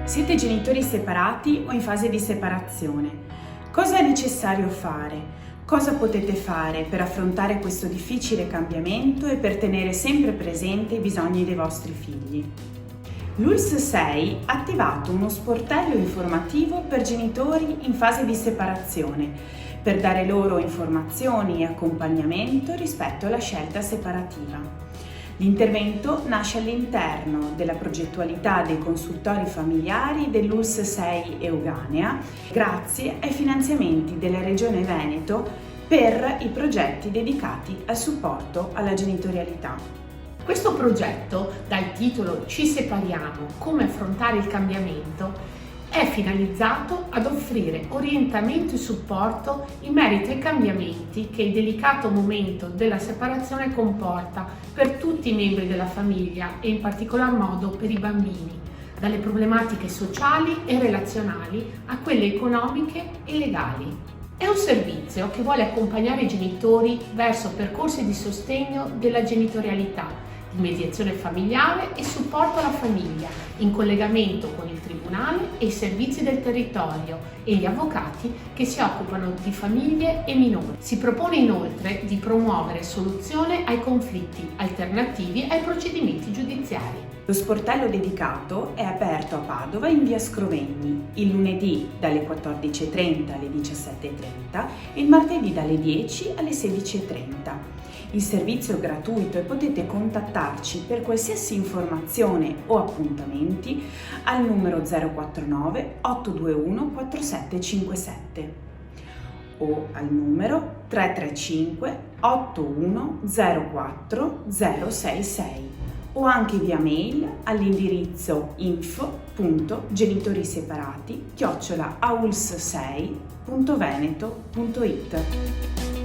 Siete genitori separati o in fase di separazione? Cosa è necessario fare? Cosa potete fare per affrontare questo difficile cambiamento e per tenere sempre presente i bisogni dei vostri figli? L'ULSS 6 ha attivato uno sportello informativo per genitori in fase di separazione, per dare loro informazioni e accompagnamento rispetto alla scelta separativa. L'intervento nasce all'interno della progettualità dei consultori familiari dell'ULSS 6 Euganea, grazie ai finanziamenti della Regione Veneto per i progetti dedicati al supporto alla genitorialità. Questo progetto, dal titolo Ci separiamo, come affrontare il cambiamento, è finalizzato ad offrire orientamento e supporto in merito ai cambiamenti che il delicato momento della separazione comporta per tutti i membri della famiglia e in particolar modo per i bambini, dalle problematiche sociali e relazionali a quelle economiche e legali. È un servizio che vuole accompagnare i genitori verso percorsi di sostegno della genitorialità, di mediazione familiare e supporto alla famiglia, in collegamento con il Tribunale e i servizi del territorio e gli avvocati che si occupano di famiglie e minori. Si propone inoltre di promuovere soluzione ai conflitti alternativi ai procedimenti giudiziari. Lo sportello dedicato è aperto a Padova in via Scrovegni, il lunedì dalle 14:30 alle 17:30 e il martedì dalle 10 alle 16:30. Il servizio è gratuito e potete contattarci per qualsiasi informazione o appuntamenti al numero 049 821 4757 o al numero 335 8104 066 o anche via mail all'indirizzo info.genitoriseparati@auls6.veneto.it.